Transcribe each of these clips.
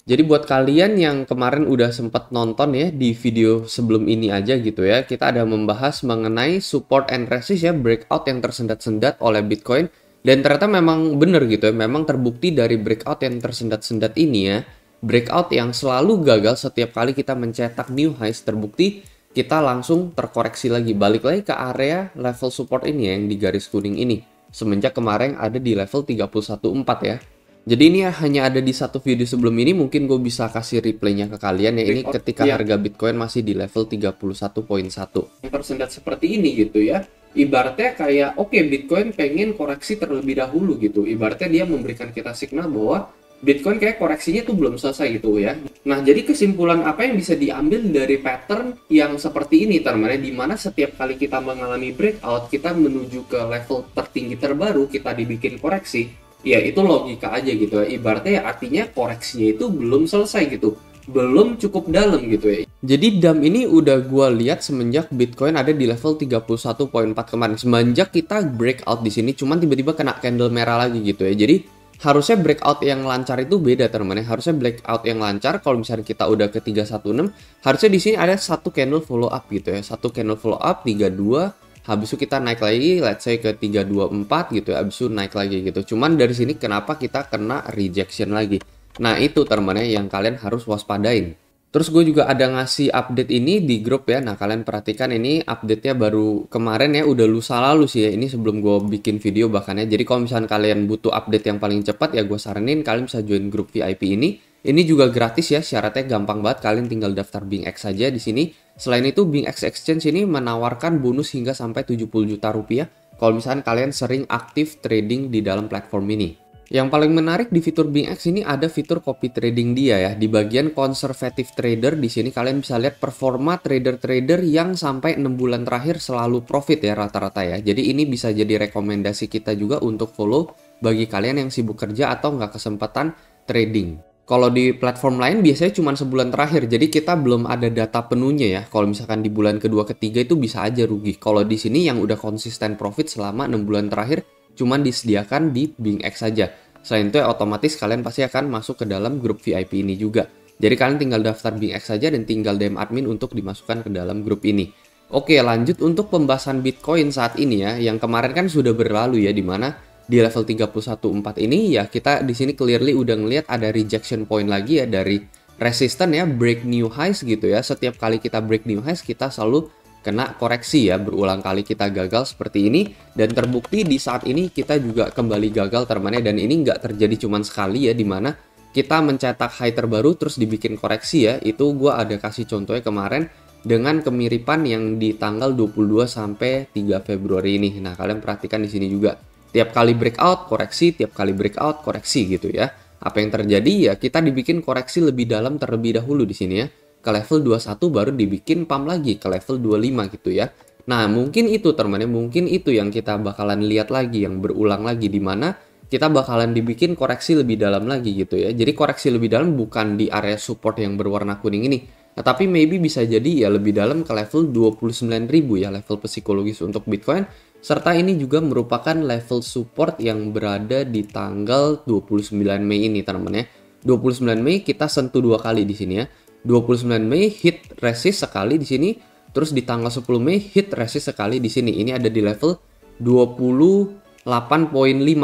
Jadi buat kalian yang kemarin udah sempat nonton ya di video sebelum ini aja gitu ya, kita ada membahas mengenai support and resist ya, breakout yang tersendat-sendat oleh Bitcoin. Dan ternyata memang bener gitu ya, memang terbukti dari breakout yang tersendat-sendat ini ya, breakout yang selalu gagal setiap kali kita mencetak new highs, terbukti kita langsung terkoreksi lagi, balik lagi ke area level support ini ya, yang di garis kuning ini. Semenjak kemarin ada di level 31.4 ya. Jadi ini hanya ada di satu video sebelum ini, mungkin gue bisa kasih replaynya ke kalian ya. Ini ketika harga Bitcoin masih di level 31.1. Yang tersendat seperti ini gitu ya. Ibaratnya kayak oke, Bitcoin pengen koreksi terlebih dahulu gitu. Ibaratnya dia memberikan kita signal bahwa Bitcoin kayak koreksinya tuh belum selesai gitu ya. Nah, jadi kesimpulan apa yang bisa diambil dari pattern yang seperti ini teman-teman, di mana setiap kali kita mengalami breakout, kita menuju ke level tertinggi terbaru, kita dibikin koreksi. Ya itu logika aja gitu ya, ibaratnya ya artinya koreksinya itu belum selesai gitu, belum cukup dalam gitu ya. Jadi DAM ini udah gua lihat semenjak Bitcoin ada di level 31.4 kemarin, semenjak kita breakout di sini, cuman tiba-tiba kena candle merah lagi gitu ya. Jadi harusnya breakout yang lancar itu beda teman-teman ya, harusnya breakout yang lancar kalau misalnya kita udah ke 316, harusnya di sini ada satu candle follow up gitu ya, satu candle follow up 32. Habis itu kita naik lagi, let's say ke 324 gitu ya, habis itu naik lagi gitu. Cuman dari sini kenapa kita kena rejection lagi? Nah itu teman-teman yang kalian harus waspadain. Terus gue juga ada ngasih update ini di grup ya. Nah kalian perhatikan ini update-nya baru kemarin ya, udah lusa lalu sih ya. Ini sebelum gue bikin video bahkan ya. Jadi kalau misalnya kalian butuh update yang paling cepat ya gue saranin kalian bisa join grup VIP ini. Ini juga gratis ya, syaratnya gampang banget. Kalian tinggal daftar BingX saja di sini. Selain itu, BingX Exchange ini menawarkan bonus hingga sampai 70 juta rupiah kalau misalnya kalian sering aktif trading di dalam platform ini. Yang paling menarik di fitur BingX ini ada fitur copy trading dia ya. Di bagian conservative trader di sini kalian bisa lihat performa trader-trader yang sampai 6 bulan terakhir selalu profit ya rata-rata ya. Jadi ini bisa jadi rekomendasi kita juga untuk follow bagi kalian yang sibuk kerja atau nggak kesempatan trading. Kalau di platform lain biasanya cuma sebulan terakhir, jadi kita belum ada data penuhnya ya. Kalau misalkan di bulan kedua, ketiga itu bisa aja rugi. Kalau di sini yang udah konsisten profit selama 6 bulan terakhir, cuma disediakan di BingX saja. Selain itu ya otomatis kalian pasti akan masuk ke dalam grup VIP ini juga. Jadi kalian tinggal daftar BingX saja dan tinggal DM admin untuk dimasukkan ke dalam grup ini. Oke, lanjut untuk pembahasan Bitcoin saat ini ya. Yang kemarin kan sudah berlalu ya, di mana di level 31.4 ini ya kita di sini clearly udah ngelihat ada rejection point lagi ya dari resistance ya, break new highs gitu ya. Setiap kali kita break new highs kita selalu kena koreksi ya, berulang kali kita gagal seperti ini dan terbukti di saat ini kita juga kembali gagal teman-teman ya. Dan ini nggak terjadi cuma sekali ya, dimana kita mencetak high terbaru terus dibikin koreksi ya. Itu gua ada kasih contohnya kemarin dengan kemiripan yang di tanggal 22 sampai 3 Februari ini. Nah, kalian perhatikan di sini juga. Tiap kali breakout, koreksi, tiap kali breakout, koreksi gitu ya. Apa yang terjadi ya, kita dibikin koreksi lebih dalam terlebih dahulu di sini ya. Ke level 21 baru dibikin pump lagi ke level 25 gitu ya. Nah, mungkin itu teman-teman, mungkin itu yang kita bakalan lihat lagi, yang berulang lagi, di mana kita bakalan dibikin koreksi lebih dalam lagi gitu ya. Jadi koreksi lebih dalam bukan di area support yang berwarna kuning ini, tetapi maybe bisa jadi ya lebih dalam ke level 29.000 ya, level psikologis untuk Bitcoin. Serta ini juga merupakan level support yang berada di tanggal 29 Mei ini teman-teman ya. 29 Mei kita sentuh dua kali di sini ya. 29 Mei hit resist sekali di sini, terus di tanggal 10 Mei hit resist sekali di sini. Ini ada di level 28.5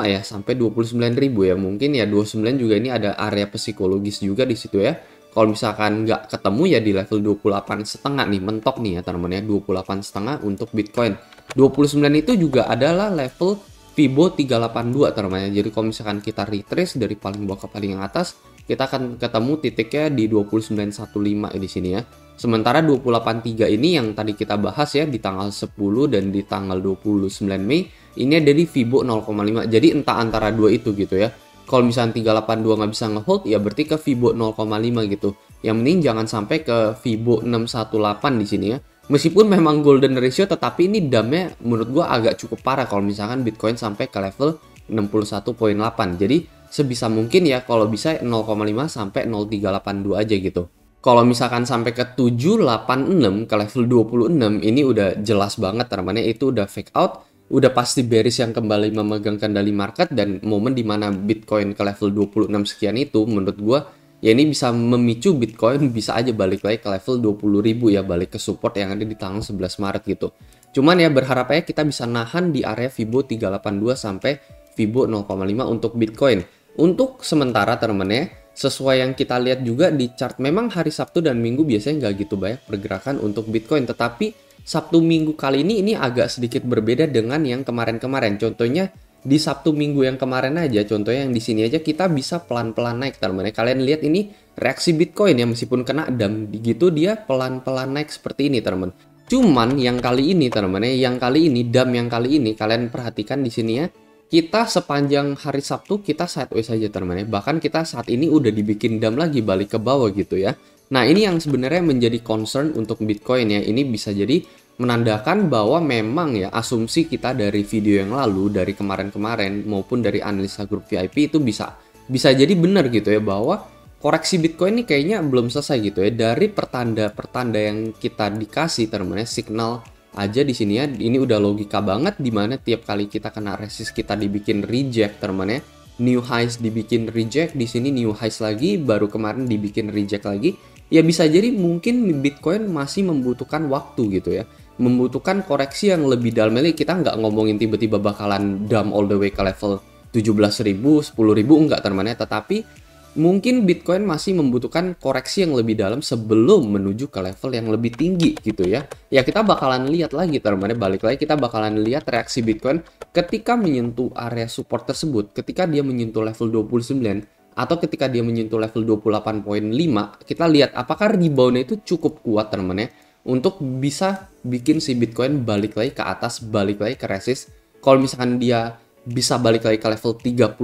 ya, sampai 29.000 ya. Mungkin ya 29 juga ini ada area psikologis juga di situ ya. Kalau misalkan nggak ketemu ya di level 28,5 nih, mentok nih ya teman-teman ya, 28,5 untuk Bitcoin. 29 itu juga adalah level Fibo 382 teman-teman ya. Jadi kalau misalkan kita retrace dari paling bawah ke paling atas, kita akan ketemu titiknya di 2915 di sini ya. Sementara 283 ini yang tadi kita bahas ya di tanggal 10 dan di tanggal 29 Mei, ini ada di Fibo 0,5. Jadi entah antara dua itu gitu ya. Kalau misalnya 382 nggak bisa ngehold, ya berarti ke Fibo 0,5 gitu. Yang penting jangan sampai ke Fibo 618 di sini ya. Meskipun memang golden ratio, tetapi ini damnya menurut gua agak cukup parah kalau misalkan Bitcoin sampai ke level 61.8. Jadi sebisa mungkin ya kalau bisa 0,5 sampai 0,382 aja gitu. Kalau misalkan sampai ke 786 ke level 26, ini udah jelas banget teman-teman, itu udah fake out. Udah pasti bearish yang kembali memegang kendali market, dan momen dimana Bitcoin ke level 26 sekian itu menurut gua ya ini bisa memicu Bitcoin bisa aja balik lagi ke level 20.000 ya, balik ke support yang ada di tanggal 11 Maret gitu. Cuman ya berharapnya kita bisa nahan di area Fibo 382 sampai Fibo 0,5 untuk Bitcoin. Untuk sementara teman-teman ya, sesuai yang kita lihat juga di chart, memang hari Sabtu dan Minggu biasanya nggak gitu banyak pergerakan untuk Bitcoin. Tetapi Sabtu Minggu kali ini agak sedikit berbeda dengan yang kemarin-kemarin. Contohnya di Sabtu Minggu yang kemarin aja, contohnya yang di sini aja kita bisa pelan-pelan naik teman-teman. Kalian lihat ini reaksi Bitcoin ya, meskipun kena dam gitu dia pelan-pelan naik seperti ini teman-teman. Cuman yang kali ini teman-teman ya, yang kali ini dam yang kali ini kalian perhatikan di sini ya. Kita sepanjang hari Sabtu kita sideways saja teman-teman ya. Bahkan kita saat ini udah dibikin dam lagi balik ke bawah gitu ya. Nah, ini yang sebenarnya menjadi concern untuk Bitcoin ya. Ini bisa jadi menandakan bahwa memang ya asumsi kita dari video yang lalu, dari kemarin-kemarin maupun dari analisa grup VIP itu bisa jadi benar gitu ya, bahwa koreksi Bitcoin ini kayaknya belum selesai gitu ya. Dari pertanda-pertanda yang kita dikasih teman-teman ya, signal aja di sini ya, ini udah logika banget dimana tiap kali kita kena resist kita dibikin reject teman-teman ya, new highs dibikin reject, di sini new highs lagi, baru kemarin dibikin reject lagi. Ya bisa jadi mungkin Bitcoin masih membutuhkan waktu gitu ya, membutuhkan koreksi yang lebih dalam lagi. Kita nggak ngomongin tiba-tiba bakalan dump all the way ke level 17.000, 10.000 enggak teman-teman ya, tetapi mungkin Bitcoin masih membutuhkan koreksi yang lebih dalam sebelum menuju ke level yang lebih tinggi gitu ya. Ya kita bakalan lihat lagi teman-teman, balik lagi kita bakalan lihat reaksi Bitcoin ketika menyentuh area support tersebut, ketika dia menyentuh level 29 atau ketika dia menyentuh level 28.5, kita lihat apakah rebound itu cukup kuat teman-teman ya untuk bisa bikin si Bitcoin balik lagi ke atas, balik lagi ke resist. Kalau misalkan dia bisa balik lagi ke level 31.5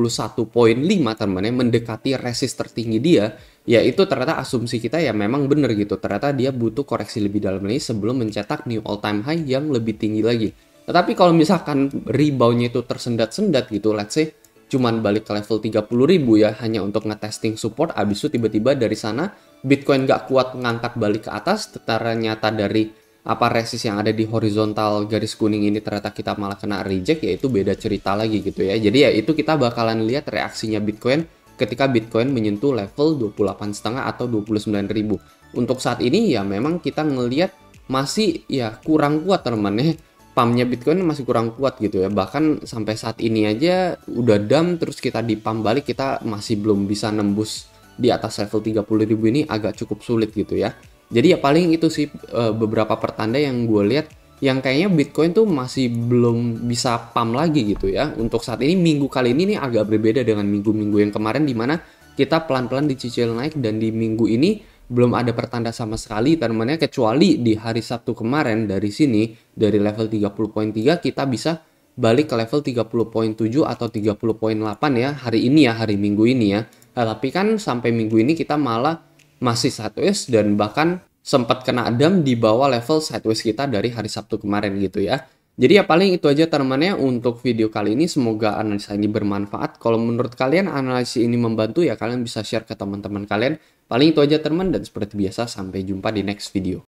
teman-teman ya, mendekati resist tertinggi dia, ya itu ternyata asumsi kita ya memang bener gitu. Ternyata dia butuh koreksi lebih dalam lagi sebelum mencetak new all time high yang lebih tinggi lagi. Tetapi kalau misalkan reboundnya itu tersendat-sendat gitu, let's say cuman balik ke level 30.000 ya, hanya untuk ngetesting support, abis itu tiba-tiba dari sana Bitcoin gak kuat ngangkat balik ke atas, ternyata dari resist yang ada di horizontal garis kuning ini ternyata kita malah kena reject, ya itu beda cerita lagi gitu ya. Jadi ya itu kita bakalan lihat reaksinya Bitcoin ketika Bitcoin menyentuh level 28,5 atau 29.000. Untuk saat ini ya memang kita ngelihat masih ya kurang kuat teman-teman ya. Pumpnya Bitcoin masih kurang kuat gitu ya. Bahkan sampai saat ini aja udah dump terus kita di pump balik, kita masih belum bisa nembus di atas level 30.000 ini, agak cukup sulit gitu ya. Jadi ya paling itu sih beberapa pertanda yang gue lihat yang kayaknya Bitcoin tuh masih belum bisa pump lagi gitu ya. Untuk saat ini minggu kali ini nih agak berbeda dengan minggu-minggu yang kemarin di mana kita pelan-pelan dicicil naik, dan di minggu ini belum ada pertanda sama sekali teman-teman, kecuali di hari Sabtu kemarin dari sini dari level 30.3 kita bisa balik ke level 30.7 atau 30.8 ya hari ini ya, hari Minggu ini ya. Tapi kan sampai minggu ini kita malah masih sideways dan bahkan sempat kena dam di bawah level sideways kita dari hari Sabtu kemarin gitu ya. Jadi ya paling itu aja teman-teman ya untuk video kali ini. Semoga analisa ini bermanfaat. Kalau menurut kalian analisa ini membantu ya kalian bisa share ke teman-teman kalian. Paling itu aja teman, dan seperti biasa sampai jumpa di next video.